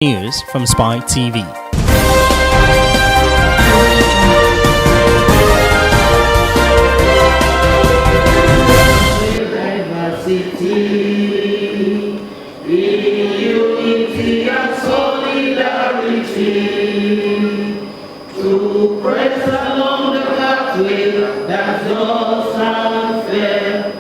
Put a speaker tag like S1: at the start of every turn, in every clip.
S1: News from Spy TV.
S2: Unity and solidarity to press along the pathway that does sound fair.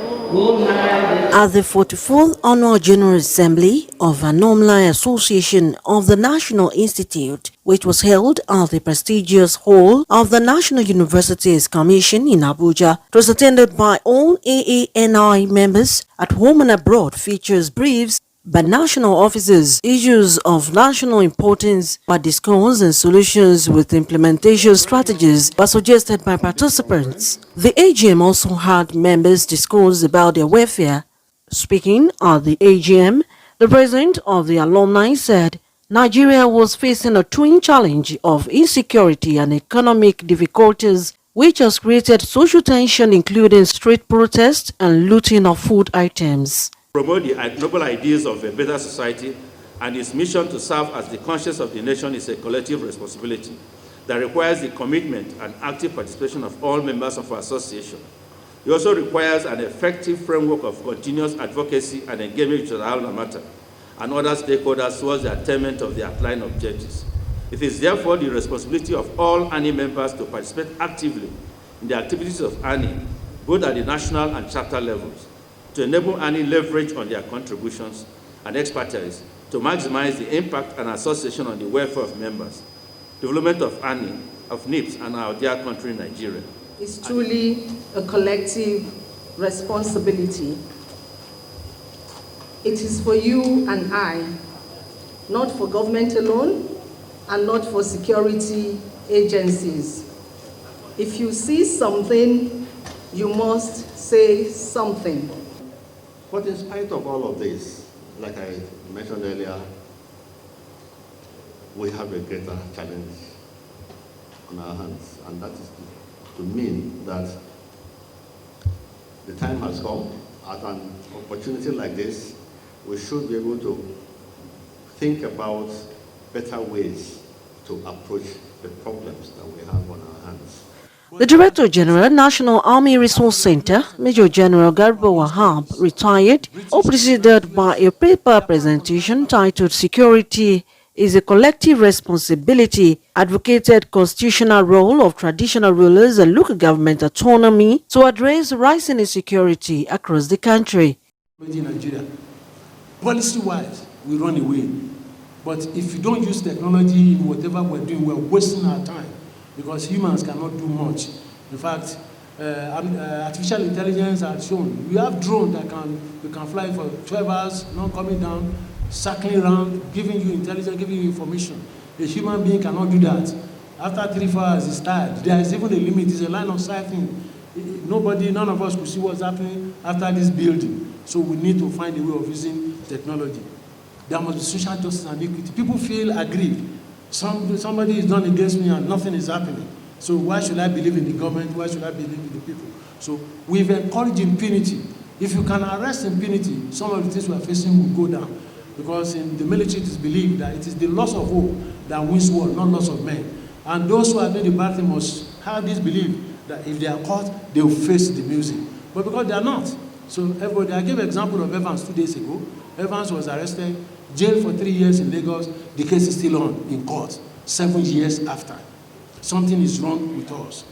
S3: At the 44th Annual General Assembly of Alumni Association of the National Institute, which was held at the prestigious hall of the National Universities Commission in Abuja, it was attended by all AANI members at home and abroad, features briefs by national officers. Issues of national importance were discussed and solutions with implementation strategies were suggested by participants. The AGM also had members discuss about their welfare. Speaking at the AGM, the president of the alumni said Nigeria was facing a twin challenge of insecurity and economic difficulties, which has created social tension, including street protests and looting of food items.
S4: Promote the noble ideas of a better society, and its mission to serve as the conscience of the nation is a collective responsibility that requires the commitment and active participation of all members of our association. It also requires an effective framework of continuous advocacy and engagement with the alma mater and other stakeholders towards the attainment of the outlined objectives. It is therefore the responsibility of all ANI members to participate actively in the activities of ANI, both at the national and chapter levels, to enable ANI leverage on their contributions and expertise to maximize the impact and association on the welfare of members, development of ANI, of NIPS, and our dear country, Nigeria.
S5: It's truly a collective responsibility. It is for you and I, not for government alone, and not for security agencies. If you see something, you must say something.
S6: But in spite of all of this, like I mentioned earlier, we have a greater challenge on our hands, and that is to mean that the time has come. At an opportunity like this, we should be able to think about better ways to approach the problems that we have on our hands.
S3: The Director General, National Army Resource Center, Major General Garba Wahab, retired, preceded by a paper presentation titled Security is a Collective Responsibility, advocated constitutional role of traditional rulers and local government autonomy to address rising insecurity across the country.
S7: In Nigeria, policy-wise, we run away. But if you don't use technology in whatever we're doing, we're wasting our time, because humans cannot do much. In fact, artificial intelligence has shown we have drones that can fly for 12 hours, not coming down, circling around, giving you intelligence, giving you information. A human being cannot do that. After 3-4 hours, it's tired. There is even a limit. It's a line of sight thing. None of us could see what's happening after this building. So we need to find a way of using technology. There must be social justice and equity. People feel aggrieved. Somebody is done against me and nothing is happening. So why should I believe in the government? Why should I believe in the people? So we've encouraged impunity. If you can arrest impunity, some of the things we are facing will go down. Because in the military, it is believed that it is the loss of hope that wins war, not loss of men. And those who are doing the bad thing must have this belief that if they are caught, they will face the music. But because they are not. So everybody, I gave an example of Evans 2 days ago. Evans was arrested, jailed for 3 years in Lagos. The case is still on in court, 7 years after. Something is wrong with us.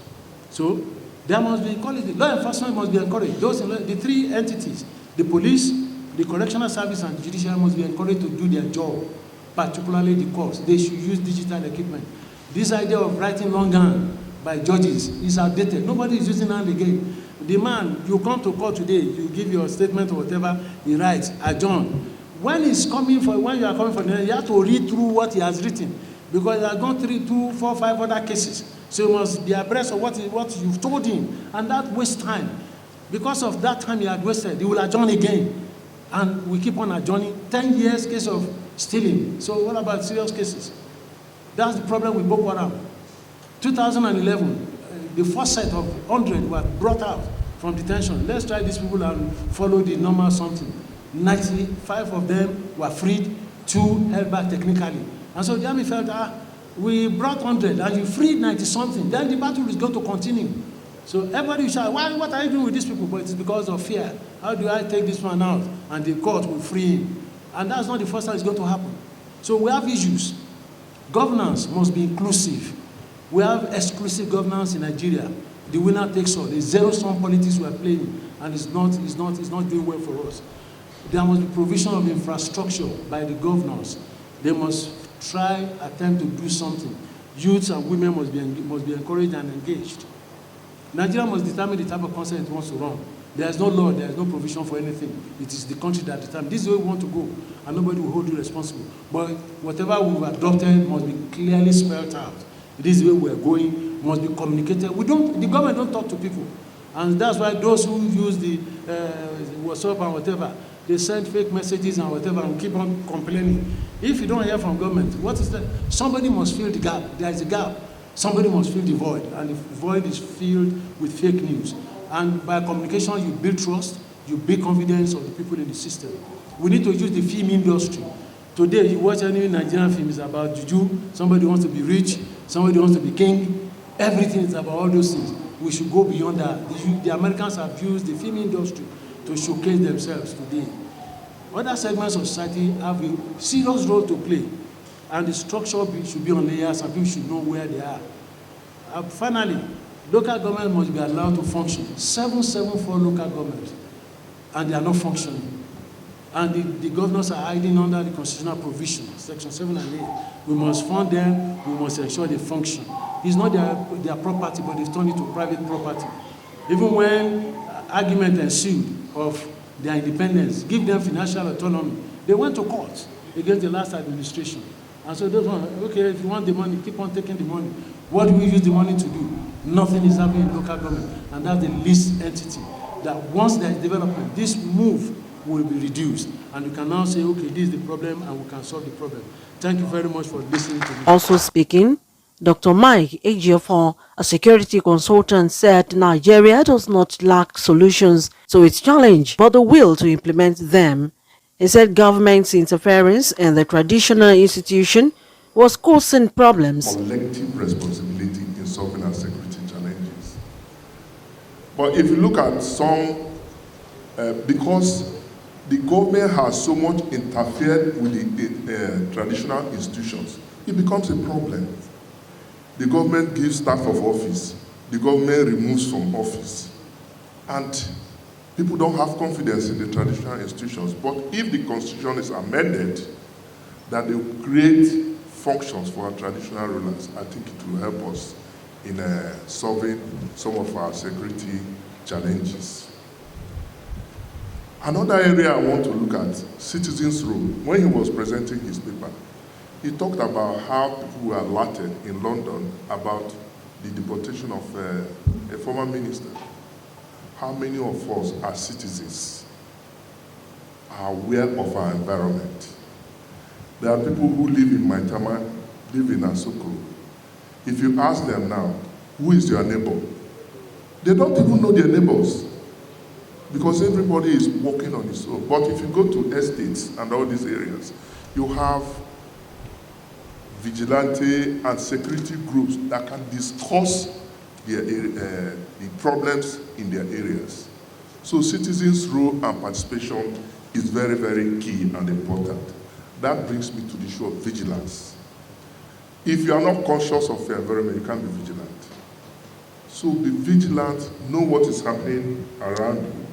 S7: So there must be equality. Law enforcement must be encouraged. The three entities, the police, the correctional service, and the judiciary must be encouraged to do their job, particularly the courts. They should use digital equipment. This idea of writing longhand by judges is outdated. Nobody is using hand again. The man, you come to court today, you give your statement or whatever, he writes, adjourn. When you are coming for the you have to read through what he has written, because he has gone through 2, 4, 5 other cases. So you must be abreast of what you've told him, and that wastes time. Because of that time he had wasted, he will adjourn again. And we keep on adjourning. 10 years case of stealing. So what about serious cases? That's the problem with Boko Haram. 2011, the first set of 100 were brought out from detention. Let's try these people and follow the normal something. 95 of them were freed, 2 held back technically. And so the army felt, we brought 100 and you freed 90-something, then the battle is going to continue. So everybody shout, what are you doing with these people? But it's because of fear. How do I take this one out? And the court will free him. And that's not the first time it's going to happen. So we have issues. Governance must be inclusive. We have exclusive governance in Nigeria. The winner takes all. The zero-sum politics we are playing, and it's not doing well for us. There must be provision of infrastructure by the governors. They must attempt to do something. Youths and women must be encouraged and engaged. Nigeria must determine the type of concert it wants to run. There is no law, there is no provision for anything. It is the country that determines. This is where we want to go, and nobody will hold you responsible. But whatever we've adopted must be clearly spelled out. This is where we are going, must be communicated. The government don't talk to people. And that's why those who use the WhatsApp and whatever, they send fake messages and whatever and keep on complaining. If you don't hear from government, what is that? Somebody must fill the gap. There is a gap. Somebody must fill the void, and the void is filled with fake news. And by communication, you build trust, you build confidence of the people in the system. We need to use the film industry. Today, you watch any Nigerian film, is about juju, somebody wants to be rich, somebody wants to be king. Everything is about all those things. We should go beyond that. The Americans have used the film industry to showcase themselves today. Other segments of society have a serious role to play, and the structure should be on layers, and people should know where they are. Finally, local government must be allowed to function. 774 local governments, and they are not functioning. And the governors are hiding under the constitutional provision, Section 7 and 8. We must fund them, we must ensure they function. It's not their property, but they've turned it to private property. Even when argument ensued of their independence, give them financial autonomy, they went to court against the last administration. And so those ones, okay, if you want the money, keep on taking the money. What do we use the money to do? Nothing is happening in local government. And that's the least entity. That once there is development, this move will be reduced. And you can now say, okay, this is the problem, and we can solve the problem. Thank you very much for listening to me.
S3: Also speaking, Dr. Mike Ejiofor, a security consultant, said Nigeria does not lack solutions to its challenge, but the will to implement them. He said government's interference in the traditional institution was causing problems.
S8: Collective responsibility in solving our security challenges. But if you look at some, because the government has so much interfered with the traditional institutions, it becomes a problem. The government gives staff of office, the government removes from office, and people don't have confidence in the traditional institutions. But if the constitution is amended, that they will create functions for our traditional rulers, I think it will help us in solving some of our security challenges. Another area I want to look at, citizens' role. When he was presenting his paper, he talked about how people were alerted in London about the deportation of a former minister. How many of us as citizens are aware of our environment? There are people who live in Maitama, live in Asoko. If you ask them now, who is your neighbor? They don't even know their neighbors, because everybody is working on his own. But if you go to estates and all these areas, you have vigilante and security groups that can discuss the problems in their areas. So citizens' role and participation is very, very key and important. That brings me to the issue of vigilance. If you are not conscious of your environment, you can't be vigilant. So be vigilant, know what is happening around you.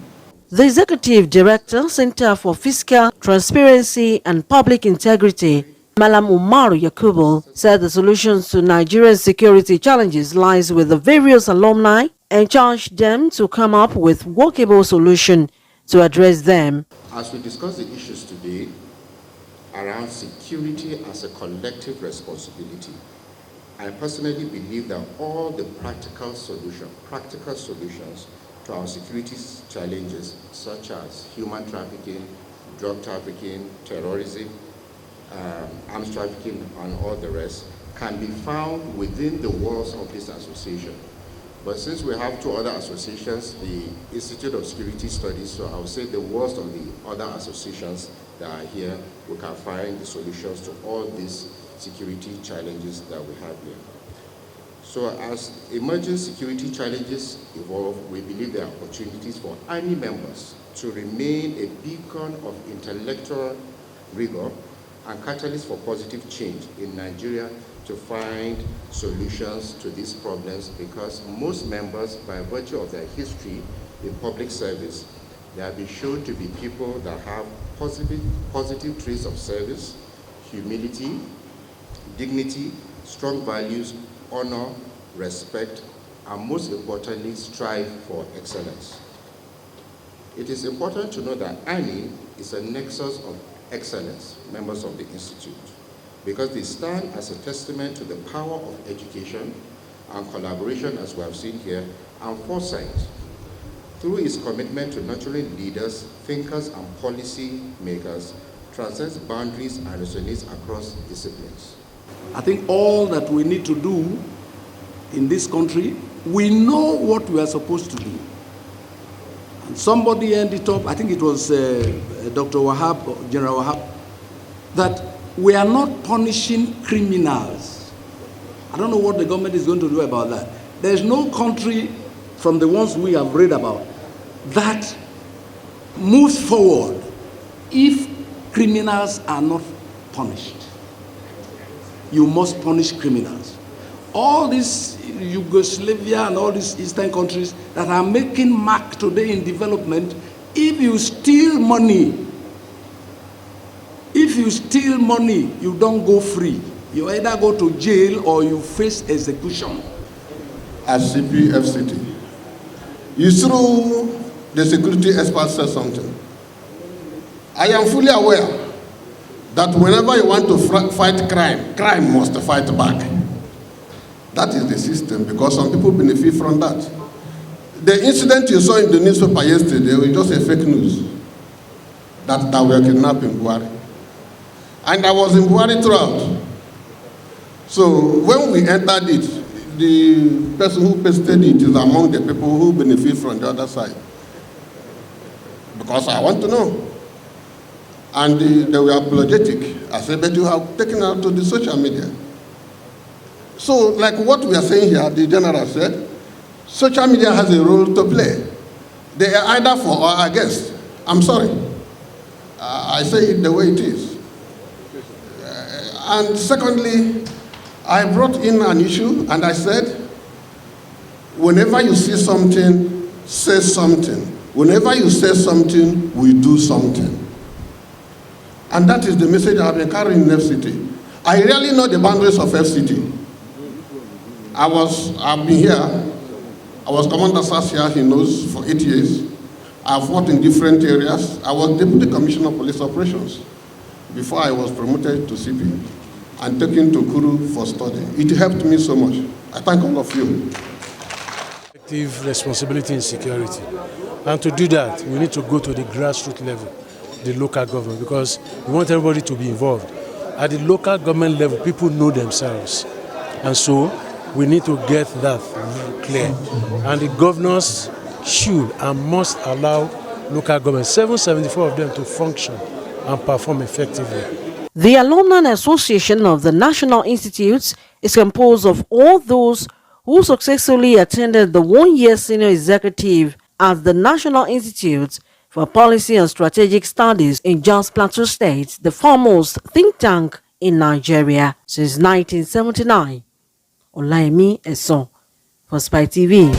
S3: The Executive Director, Center for Fiscal Transparency and Public Integrity, Malam Umaru Yakubu, said the solutions to Nigeria's security challenges lies with the various alumni and charged them to come up with workable solutions to address them.
S9: As we discuss the issues today around security as a collective responsibility, I personally believe that all the practical solutions to our security challenges, such as human trafficking, drug trafficking, terrorism, arms trafficking, and all the rest, can be found within the walls of this association. But since we have two other associations, the Institute of Security Studies, so I would say the worst of the other associations that are here, we can find the solutions to all these security challenges that we have here. So as emerging security challenges evolve, we believe there are opportunities for ANI members to remain a beacon of intellectual rigor and catalyst for positive change in Nigeria to find solutions to these problems, because most members, by virtue of their history in public service, they have been shown to be people that have positive traits of service, humility, dignity, strong values, honor, respect, and most importantly, strive for excellence. It is important to know that ANI is a nexus of excellence, members of the Institute, because they stand as a testament to the power of education and collaboration, as we have seen here, and foresight, through its commitment to nurturing leaders, thinkers, and policy makers, transcends boundaries and resonates across disciplines.
S10: I think all that we need to do in this country, we know what we are supposed to do. And somebody ended up, I think it was Dr. Wahab, General Wahab, that we are not punishing criminals. I don't know what the government is going to do about that. There's no country from the ones we have read about that moves forward if criminals are not punished. You must punish criminals. All these Yugoslavia and all these Eastern countries that are making mark today in development, if you steal money, you don't go free. You either go to jail or you face execution.
S8: As CPFCT, you through the security expert said something. I am fully aware that whenever you want to fight crime, crime must fight back. That is the system, because some people benefit from that. The incident you saw in the newspaper yesterday was just a fake news that were kidnapped in Buhari. And I was in Buhari throughout. So when we entered it, the person who pasted it is among the people who benefit from the other side. Because I want to know. And they were apologetic. I said, but you have taken out to the social media. So, like what we are saying here, the general said, social media has a role to play. They are either for or against. I'm sorry. I say it the way it is. And secondly, I brought in an issue and I said, whenever you see something, say something. Whenever you say something, we do something. And that is the message I have been carrying in FCT. I really know the boundaries of FCT. I've been here. I was Commander Sasia, he knows, for 8 years. I've worked in different areas. I was Deputy Commissioner of Police Operations before I was promoted to CP and taken to Kuru for study. It helped me so much. I thank all of you.
S7: Active responsibility in security. And to do that, we need to go to the grassroots level, the local government, because we want everybody to be involved. At the local government level, people know themselves. And so we need to get that clear. And the governors should and must allow local government, 774 of them, to function and perform effectively.
S3: The Alumni Association of the National Institutes is composed of all those who successfully attended the one-year senior executive at the National Institute for Policy and Strategic Studies in Jos Plateau State, the foremost think tank in Nigeria since 1979. Olaimi Eson for Spy TV.